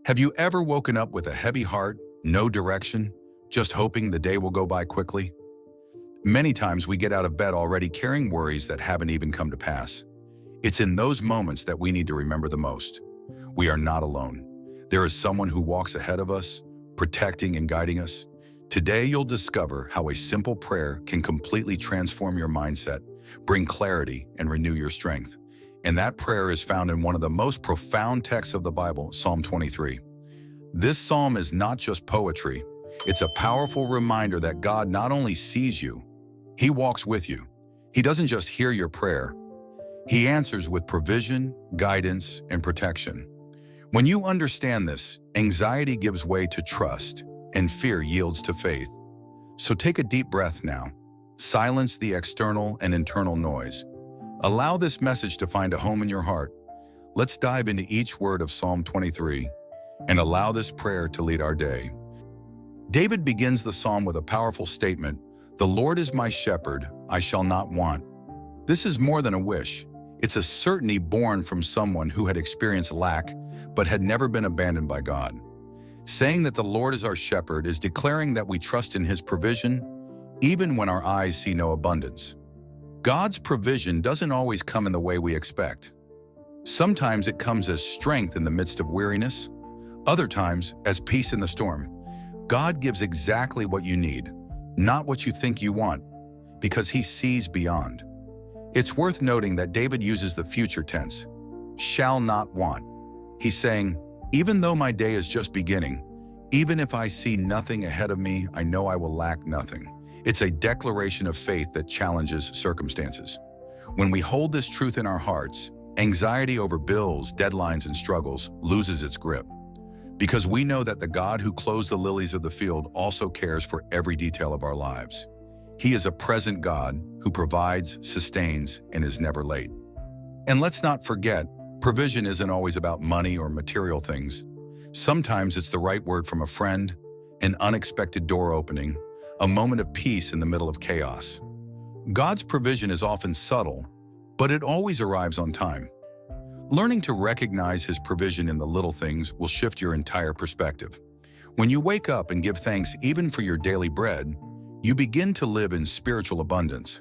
Have you ever woken up with a heavy heart, no direction, just hoping the day will go by quickly? Many times we get out of bed already carrying worries that haven't even come to pass. It's in those moments that we need to remember the most. We are not alone. There is someone who walks ahead of us, protecting and guiding us. Today you'll discover how a simple prayer can completely transform your mindset, bring clarity, and renew your strength. And that prayer is found in one of the most profound texts of the Bible, Psalm 23. This psalm is not just poetry. It's a powerful reminder that God not only sees you, He walks with you. He doesn't just hear your prayer. He answers with provision, guidance, and protection. When you understand this, anxiety gives way to trust, and fear yields to faith. So take a deep breath now. Silence the external and internal noise. Allow this message to find a home in your heart. Let's dive into each word of Psalm 23 and allow this prayer to lead our day. David begins the psalm with a powerful statement, "The Lord is my shepherd, I shall not want." This is more than a wish. It's a certainty born from someone who had experienced lack but had never been abandoned by God. Saying that the Lord is our shepherd is declaring that we trust in His provision, even when our eyes see no abundance. God's provision doesn't always come in the way we expect. Sometimes it comes as strength in the midst of weariness, other times as peace in the storm. God gives exactly what you need, not what you think you want, because He sees beyond. It's worth noting that David uses the future tense, shall not want. He's saying, even though my day is just beginning, even if I see nothing ahead of me, I know I will lack nothing. It's a declaration of faith that challenges circumstances. When we hold this truth in our hearts, anxiety over bills, deadlines, and struggles loses its grip. Because we know that the God who clothes the lilies of the field also cares for every detail of our lives. He is a present God who provides, sustains, and is never late. And let's not forget, provision isn't always about money or material things. Sometimes it's the right word from a friend, an unexpected door opening, a moment of peace in the middle of chaos. God's provision is often subtle, but it always arrives on time. Learning to recognize His provision in the little things will shift your entire perspective. When you wake up and give thanks even for your daily bread, you begin to live in spiritual abundance.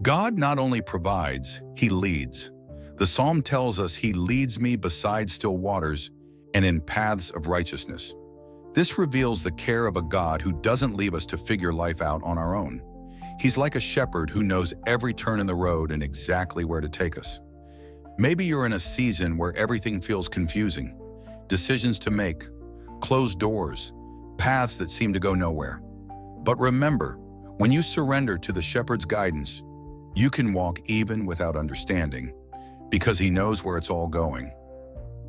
God not only provides, He leads. The psalm tells us He leads me beside still waters and in paths of righteousness. This reveals the care of a God who doesn't leave us to figure life out on our own. He's like a shepherd who knows every turn in the road and exactly where to take us. Maybe you're in a season where everything feels confusing, decisions to make, closed doors, paths that seem to go nowhere. But remember, when you surrender to the shepherd's guidance, you can walk even without understanding, because He knows where it's all going.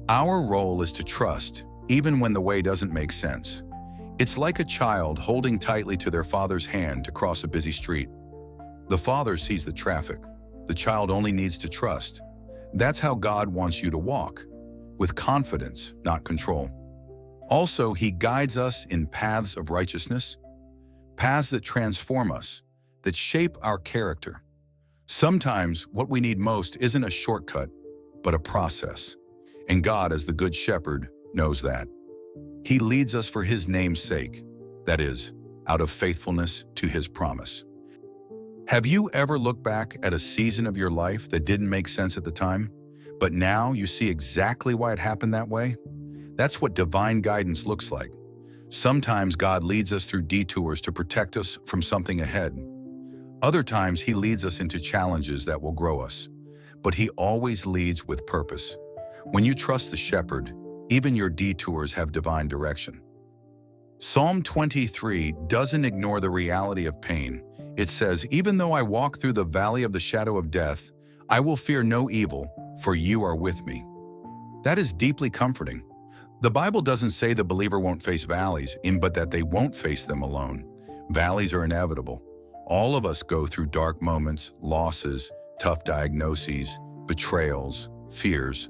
Our role is to trust, even when the way doesn't make sense. It's like a child holding tightly to their father's hand to cross a busy street. The father sees the traffic. The child only needs to trust. That's how God wants you to walk, with confidence, not control. Also, He guides us in paths of righteousness, paths that transform us, that shape our character. Sometimes what we need most isn't a shortcut, but a process. And God, as the Good Shepherd, knows that. He leads us for His name's sake, that is, out of faithfulness to His promise. Have you ever looked back at a season of your life that didn't make sense at the time, but now you see exactly why it happened that way? That's what divine guidance looks like. Sometimes God leads us through detours to protect us from something ahead. Other times He leads us into challenges that will grow us, but He always leads with purpose. When you trust the shepherd, even your detours have divine direction. Psalm 23 doesn't ignore the reality of pain. It says, even though I walk through the valley of the shadow of death, I will fear no evil, for you are with me. That is deeply comforting. The Bible doesn't say the believer won't face valleys, but that they won't face them alone. Valleys are inevitable. All of us go through dark moments, losses, tough diagnoses, betrayals, fears.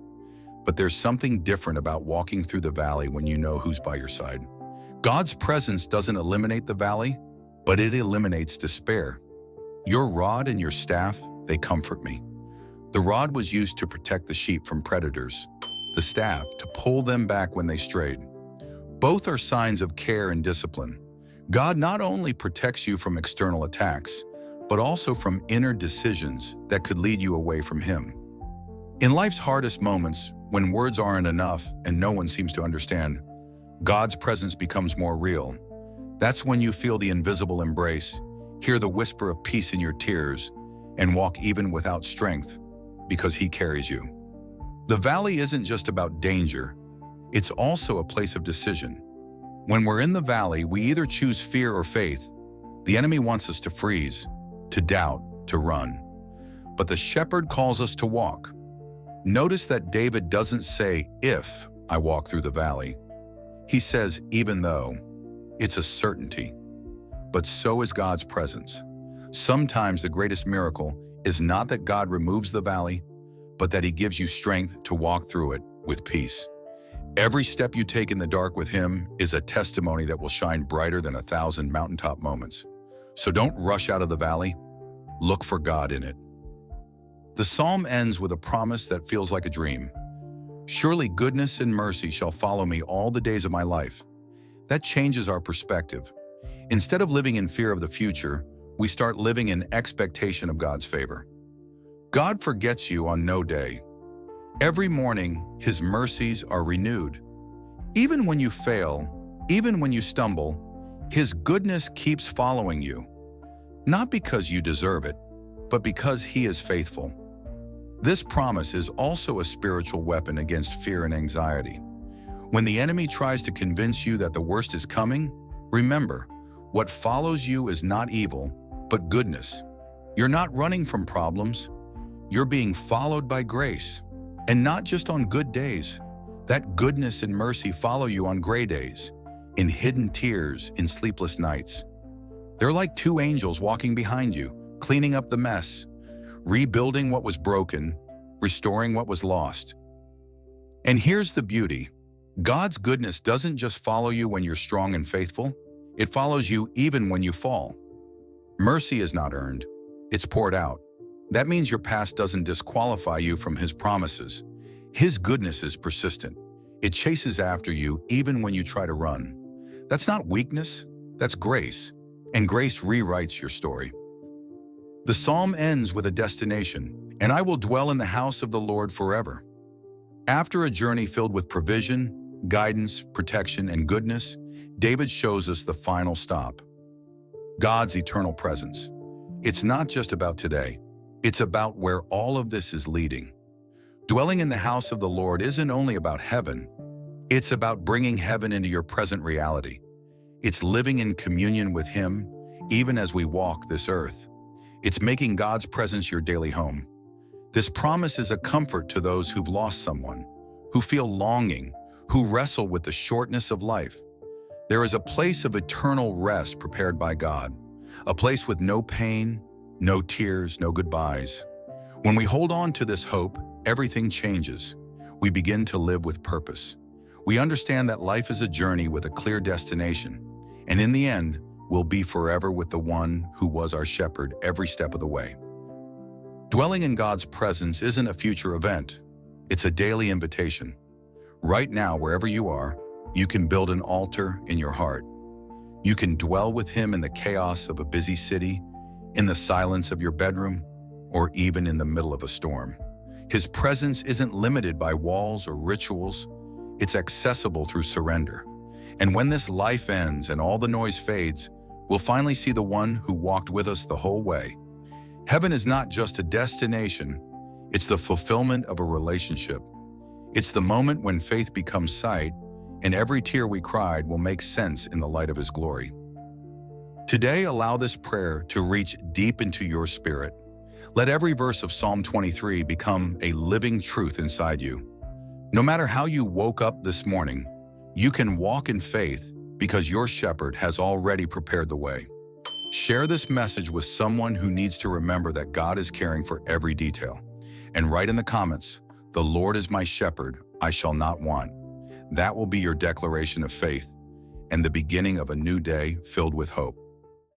But there's something different about walking through the valley when you know who's by your side. God's presence doesn't eliminate the valley, but it eliminates despair. Your rod and your staff, they comfort me. The rod was used to protect the sheep from predators. the staff, to pull them back when they strayed. Both are signs of care and discipline. God not only protects you from external attacks, but also from inner decisions that could lead you away from Him. In life's hardest moments, when words aren't enough and no one seems to understand, God's presence becomes more real. That's when you feel the invisible embrace, hear the whisper of peace in your tears, and walk even without strength, because He carries you. The valley isn't just about danger, it's also a place of decision. When we're in the valley, we either choose fear or faith. The enemy wants us to freeze, to doubt, to run. But the shepherd calls us to walk. Notice that David doesn't say, "If I walk through the valley." He says, "Even though." It's a certainty. But so is God's presence. Sometimes the greatest miracle is not that God removes the valley, but that He gives you strength to walk through it with peace. Every step you take in the dark with Him is a testimony that will shine brighter than 1,000 mountaintop moments. So don't rush out of the valley. Look for God in it. The psalm ends with a promise that feels like a dream. "Surely goodness and mercy shall follow me all the days of my life." That changes our perspective. Instead of living in fear of the future, we start living in expectation of God's favor. God forgets you on no day. Every morning, His mercies are renewed. Even when you fail, even when you stumble, His goodness keeps following you. Not because you deserve it, but because He is faithful. This promise is also a spiritual weapon against fear and anxiety. When the enemy tries to convince you that the worst is coming, remember, what follows you is not evil, but goodness. You're not running from problems. You're being followed by grace. And not just on good days. That goodness and mercy follow you on gray days, in hidden tears, in sleepless nights. They're like two angels walking behind you, cleaning up the mess, rebuilding what was broken, restoring what was lost. And here's the beauty. God's goodness doesn't just follow you when you're strong and faithful, it follows you even when you fall. Mercy is not earned, it's poured out. That means your past doesn't disqualify you from His promises. His goodness is persistent. It chases after you even when you try to run. That's not weakness, that's grace, and grace rewrites your story. The psalm ends with a destination, "And I will dwell in the house of the Lord forever." After a journey filled with provision, guidance, protection, and goodness, David shows us the final stop. God's eternal presence. It's not just about today. It's about where all of this is leading. Dwelling in the house of the Lord isn't only about heaven. It's about bringing heaven into your present reality. It's living in communion with Him, even as we walk this earth. It's making God's presence your daily home. This promise is a comfort to those who've lost someone, who feel longing, who wrestle with the shortness of life. There is a place of eternal rest prepared by God, a place with no pain, no tears, no goodbyes. When we hold on to this hope, everything changes. We begin to live with purpose. We understand that life is a journey with a clear destination, and in the end, we'll be forever with the one who was our shepherd every step of the way. Dwelling in God's presence isn't a future event. It's a daily invitation. Right now, wherever you are, you can build an altar in your heart. You can dwell with Him in the chaos of a busy city, in the silence of your bedroom, or even in the middle of a storm. His presence isn't limited by walls or rituals. It's accessible through surrender. And when this life ends and all the noise fades, we'll finally see the one who walked with us the whole way. Heaven is not just a destination, it's the fulfillment of a relationship. It's the moment when faith becomes sight, and every tear we cried will make sense in the light of His glory. Today, allow this prayer to reach deep into your spirit. Let every verse of Psalm 23 become a living truth inside you. No matter how you woke up this morning, you can walk in faith because your shepherd has already prepared the way. Share this message with someone who needs to remember that God is caring for every detail. And write in the comments, "The Lord is my shepherd, I shall not want." That will be your declaration of faith and the beginning of a new day filled with hope.